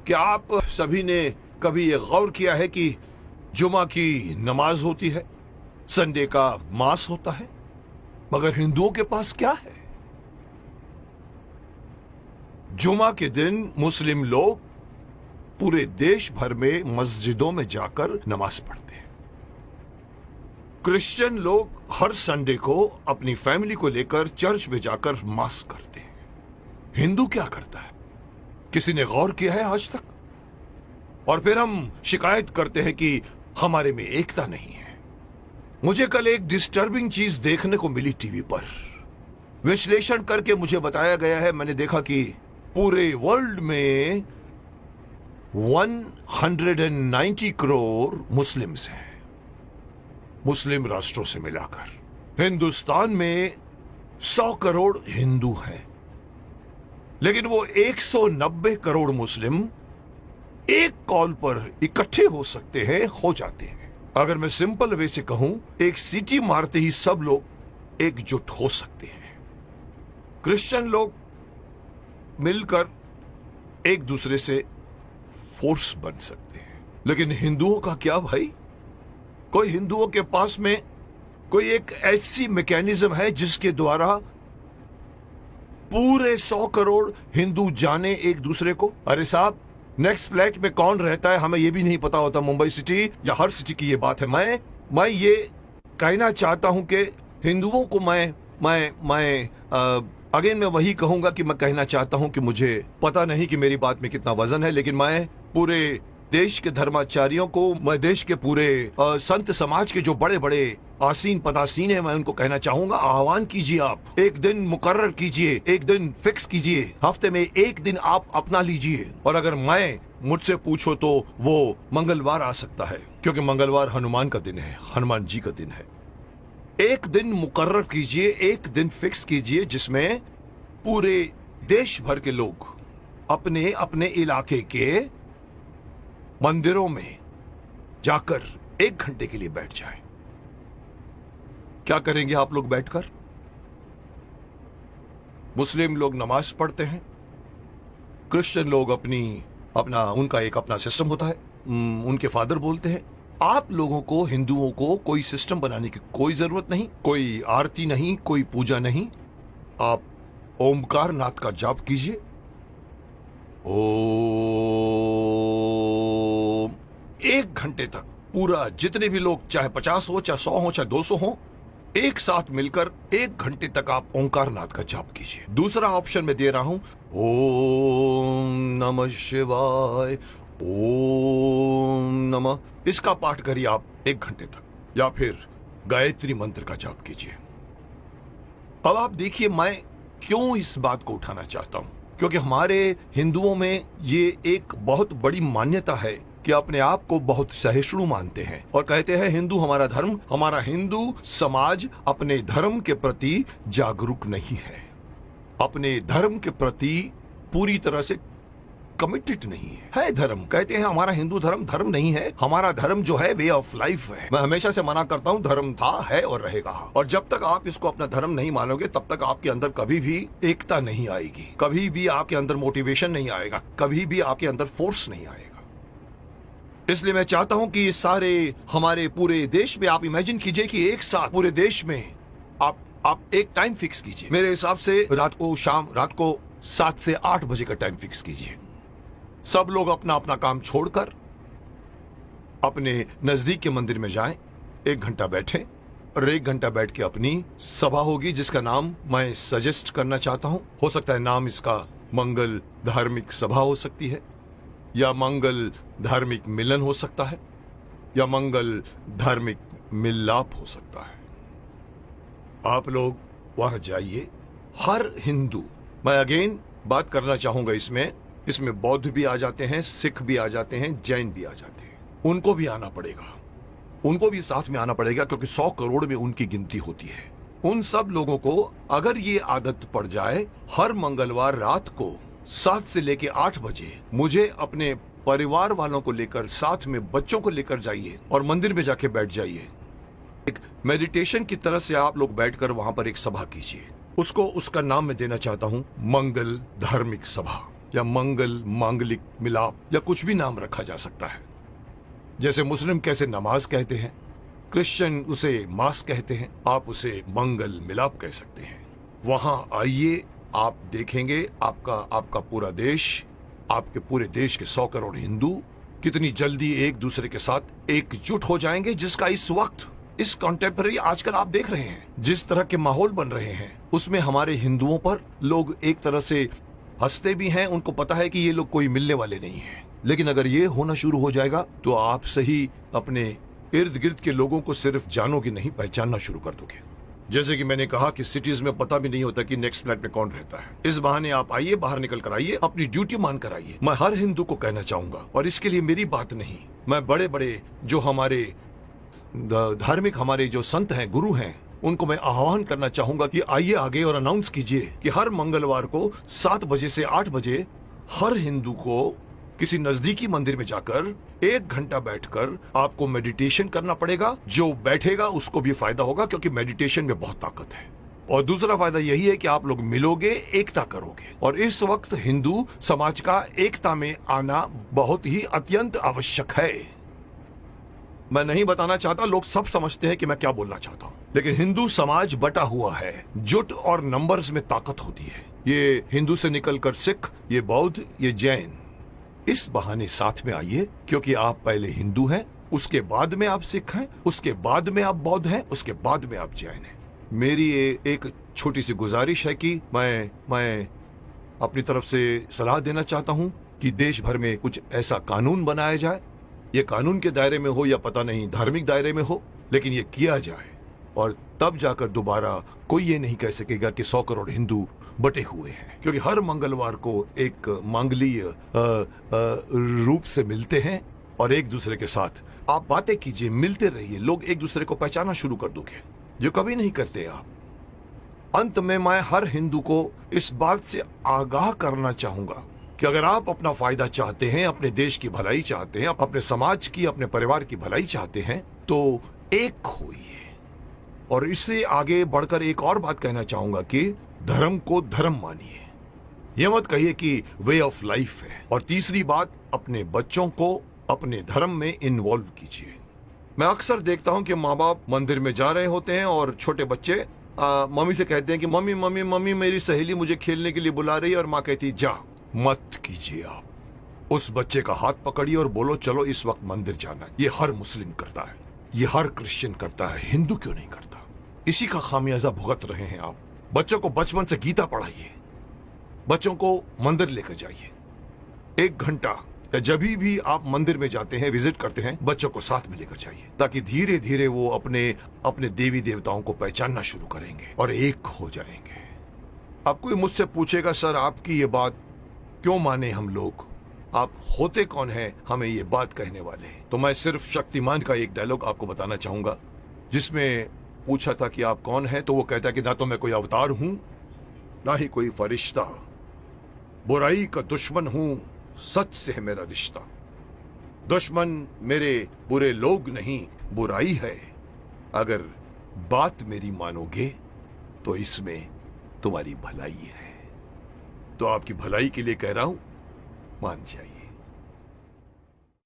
क्या आप सभी ने कभी ये गौर किया है कि जुमा की नमाज होती है, संडे का मास होता है, मगर हिंदुओं के पास क्या है? जुमा के दिन मुस्लिम लोग पूरे देश भर में मस्जिदों में जाकर नमाज पढ़ते हैं। क्रिश्चियन लोग हर संडे को अपनी फैमिली को लेकर चर्च में जाकर मास करते हैं। हिंदू क्या करता है? किसी ने गौर किया है आज तक? और फिर हम शिकायत करते हैं कि हमारे में एकता नहीं है। मुझे कल एक डिस्टर्बिंग चीज देखने को मिली टीवी पर। विश्लेषण करके मुझे बताया गया है, मैंने देखा कि पूरे वर्ल्ड में 190 करोड़ मुस्लिम्स हैं, मुस्लिम राष्ट्रों से मिलाकर। हिंदुस्तान में 100 करोड़ हिंदू हैं, लेकिन वो 190 करोड़ मुस्लिम एक कॉल पर इकट्ठे हो सकते हैं, हो जाते हैं। अगर मैं सिंपल वे से कहूं, एक सीटी मारते ही सब लोग एकजुट हो सकते हैं। क्रिश्चियन लोग मिलकर एक दूसरे से फोर्स बन सकते हैं, लेकिन हिंदुओं का क्या भाई? कोई हिंदुओं के पास में कोई एक ऐसी मैकेनिज्म है जिसके द्वारा पूरे 100 करोड़ हिंदू जाने एक दूसरे को? अरे साहब, नेक्स्ट फ्लैट में कौन रहता है हमें यह भी नहीं पता होता। मुंबई सिटी या हर सिटी की ये बात है। मैं ये कहना चाहता हूं कि हिंदुओं को अगेन मैं वही कहूंगा कि मैं कहना चाहता हूं कि मुझे पता नहीं कि मेरी बात में कितना वजन है, लेकिन मैं पूरे देश के धर्माचार्यों को, मैं देश के पूरे संत समाज के जो बड़े बड़े आसीन पदासीन है, मैं उनको कहना चाहूंगा, आह्वान कीजिए, आप एक दिन मुकर्रर कीजिए, एक दिन फिक्स कीजिए, हफ्ते में एक दिन आप अपना लीजिए। और अगर मुझसे पूछो तो वो मंगलवार आ सकता है, क्योंकि मंगलवार हनुमान का दिन है, हनुमान जी का दिन है। एक दिन मुकर्रर कीजिए, एक दिन फिक्स कीजिए, जिसमें पूरे देश भर के लोग अपने अपने इलाके के मंदिरों में जाकर 1 घंटे के लिए बैठ जाएं। क्या करेंगे आप लोग बैठकर? मुस्लिम लोग नमाज पढ़ते हैं, क्रिश्चियन लोग उनका एक अपना सिस्टम होता है, उनके फादर बोलते हैं। आप लोगों को, हिंदुओं को, कोई सिस्टम बनाने की कोई जरूरत नहीं, कोई आरती नहीं, कोई पूजा नहीं। आप ओमकार नाथ का जाप कीजिए। ओम 1 घंटे तक पूरा, जितने भी लोग, चाहे 50 हो, चाहे 100 हो, चाहे 200 हो, एक साथ मिलकर 1 घंटे तक आप ओंकार नाथ का जाप कीजिए। दूसरा ऑप्शन मैं दे रहा हूं, ओम नमः शिवाय, ओम नमः, इसका पाठ करिए आप 1 घंटे तक, या फिर गायत्री मंत्र का जाप कीजिए। अब आप देखिए मैं क्यों इस बात को उठाना चाहता हूं, क्योंकि हमारे हिंदुओं में ये एक बहुत बड़ी मान्यता है कि अपने आप को बहुत सहिष्णु मानते हैं और कहते हैं हिंदू हमारा धर्म, हमारा हिंदू समाज अपने धर्म के प्रति जागरूक नहीं है, अपने धर्म के प्रति पूरी तरह से कमिटेड नहीं है। धर्म, कहते हैं हमारा हिंदू धर्म धर्म नहीं है, हमारा धर्म जो है वे ऑफ लाइफ है। मैं हमेशा से मना करता हूं, धर्म था, है और रहेगा। और जब तक आप इसको अपना धर्म नहीं मानोगे, तब तक आपके अंदर कभी भी एकता नहीं आएगी, कभी भी आपके अंदर मोटिवेशन नहीं आएगा, कभी भी आपके अंदर फोर्स नहीं आएगा। इसलिए मैं चाहता हूं कि सारे हमारे पूरे देश में आप इमेजिन कीजिए कि एक साथ पूरे देश में आप एक टाइम फिक्स कीजिए। मेरे हिसाब से रात को 7 से 8 बजे का टाइम फिक्स कीजिए। सब लोग अपना अपना काम छोड़कर अपने नजदीक के मंदिर में जाएं, 1 घंटा बैठें और 1 घंटा बैठ के अपनी सभा होगी, जिसका नाम मैं सजेस्ट करना चाहता हूं। हो सकता है नाम इसका मंगल धार्मिक सभा हो सकती है, या मंगल धार्मिक मिलन हो सकता है, या मंगल धार्मिक मिलाप हो सकता है। आप लोग वहां जाइए। हर हिंदू, मैं अगेन बात करना चाहूंगा, इसमें बौद्ध भी आ जाते हैं, सिख भी आ जाते हैं, जैन भी आ जाते हैं, उनको भी आना पड़ेगा, उनको भी साथ में आना पड़ेगा, क्योंकि 100 करोड़ में उनकी गिनती होती है। उन सब लोगों को अगर ये आदत पड़ जाए, हर मंगलवार रात को 7 से लेके 8 बजे मुझे अपने परिवार वालों को लेकर, साथ में बच्चों को लेकर जाइए और मंदिर में जाके बैठ जाइए। एक मेडिटेशन की तरह से आप लोग बैठकर वहां पर एक सभा कीजिए। उसका नाम मैं देना चाहता हूं मंगल धार्मिक सभा। या मंगल, मांगलिक, मिलाप या कुछ भी नाम रखा जा सकता है। जैसे मुस्लिम कैसे नमाज कहते हैं, क्रिश्चियन उसे मास कहते हैं, आप उसे मंगल मिलाप कह सकते हैं। वहां आइए, आप देखेंगे आपका पूरा देश, आपके पूरे देश के 100 करोड़ हिंदू कितनी जल्दी एक दूसरे के साथ एकजुट हो जाएंगे, जिसका इस वक्त, इस कॉन्टेम्पररी आजकल आप देख रहे हैं जिस तरह के माहौल बन रहे हैं, उसमें हमारे हिंदुओं पर लोग एक तरह से हंसते भी हैं। उनको पता है कि ये लोग कोई मिलने वाले नहीं हैं। लेकिन अगर ये होना शुरू हो जाएगा तो आप सही अपने इर्द गिर्द के लोगों को सिर्फ जानोगे नहीं, पहचानना शुरू कर दोगे। जैसे कि मैंने कहा कि सिटीज में पता भी नहीं होता कि नेक्स्ट फ्लैट में कौन रहता है। इस बहाने आप आइए, बाहर निकल कर आइए, अपनी ड्यूटी मान कर आइए। मैं हर हिंदू को कहना चाहूंगा, और इसके लिए मेरी बात नहीं, मैं बड़े बड़े जो हमारे धार्मिक हमारे जो संत हैं, गुरु हैं, उनको मैं आह्वान करना चाहूंगा कि आइए आगे और अनाउंस कीजिए कि हर मंगलवार को 7 बजे से 8 बजे हर हिंदू को किसी नजदीकी मंदिर में जाकर 1 घंटा बैठकर आपको मेडिटेशन करना पड़ेगा। जो बैठेगा उसको भी फायदा होगा, क्योंकि मेडिटेशन में बहुत ताकत है। और दूसरा फायदा यही है कि आप लोग मिलोगे, एकता करोगे। और इस वक्त हिंदू समाज का एकता में आना बहुत ही अत्यंत आवश्यक है। मैं नहीं बताना चाहता, लोग सब समझते हैं कि मैं क्या बोलना चाहता हूं, लेकिन हिंदू समाज बटा हुआ है। जुट और नंबर्स में ताकत होती है। ये हिंदू से निकलकर सिख, ये बौद्ध, ये जैन, इस बहाने साथ में आइए, क्योंकि आप पहले हिंदू हैं, उसके बाद में आप सिख हैं, उसके बाद में आप बौद्ध हैं, उसके बाद में आप जैन हैं। मेरी एक छोटी सी गुजारिश है कि मैं अपनी तरफ से सलाह देना चाहता हूं कि देश भर में कुछ ऐसा कानून बनाया जाए। ये कानून के दायरे में हो या पता नहीं धार्मिक दायरे में हो, लेकिन ये किया जाए, और तब जाकर दोबारा कोई ये नहीं कह सकेगा कि 100 करोड़ हिंदू बटे हुए हैं। क्योंकि हर मंगलवार को एक मांगलीय रूप से मिलते हैं और एक दूसरे के साथ आप बातें कीजिए, मिलते रहिए, लोग एक दूसरे को पहचानना शुरू कर दोगे, जो कभी नहीं करते आप। अंत में मैं हर हिंदू को इस बात से आगाह करना चाहूंगा कि अगर आप अपना फायदा चाहते हैं, अपने देश की भलाई चाहते हैं, अपने समाज की, अपने परिवार की भलाई चाहते हैं, तो एक होइए। और इससे आगे बढ़कर एक और बात कहना चाहूंगा कि धर्म को धर्म मानिए। यह मत कहिए कि वे ऑफ लाइफ है। और तीसरी बात, अपने बच्चों को अपने धर्म में इन्वॉल्व कीजिए। मैं अक्सर देखता हूं कि माँ बाप मंदिर में जा रहे होते हैं और छोटे बच्चे मम्मी से कहते हैं कि मम्मी मम्मी मम्मी मेरी सहेली मुझे खेलने के लिए बुला रही है, और माँ कहती जा। मत कीजिए आप। उस बच्चे का हाथ पकड़िए और बोलो चलो इस वक्त मंदिर जाना है। ये हर मुस्लिम करता है, ये हर क्रिश्चियन करता है, हिंदू क्यों नहीं करता? इसी का खामियाजा भुगत रहे हैं आप। बच्चों को बचपन से गीता पढ़ाइए, बच्चों को मंदिर लेकर जाइए। 1 घंटा या जब भी आप मंदिर में जाते हैं, विजिट करते हैं, बच्चों को साथ में लेकर जाइए, ताकि धीरे धीरे वो अपने देवी देवताओं को पहचानना शुरू करेंगे और एक हो जाएंगे। अब कोई मुझसे पूछेगा सर आपकी ये बात क्यों माने हम लोग, आप होते कौन हैं हमें ये बात कहने वाले? तो मैं सिर्फ शक्तिमान का एक डायलॉग आपको बताना चाहूंगा, जिसमें पूछा था कि आप कौन हैं, तो वो कहता है कि ना तो मैं कोई अवतार हूं, ना ही कोई फरिश्ता, बुराई का दुश्मन हूं, सच से है मेरा रिश्ता। दुश्मन मेरे बुरे लोग नहीं, बुराई है। अगर बात मेरी मानोगे तो इसमें तुम्हारी भलाई है। तो आपकी भलाई के लिए कह रहा हूं, मान जाइए।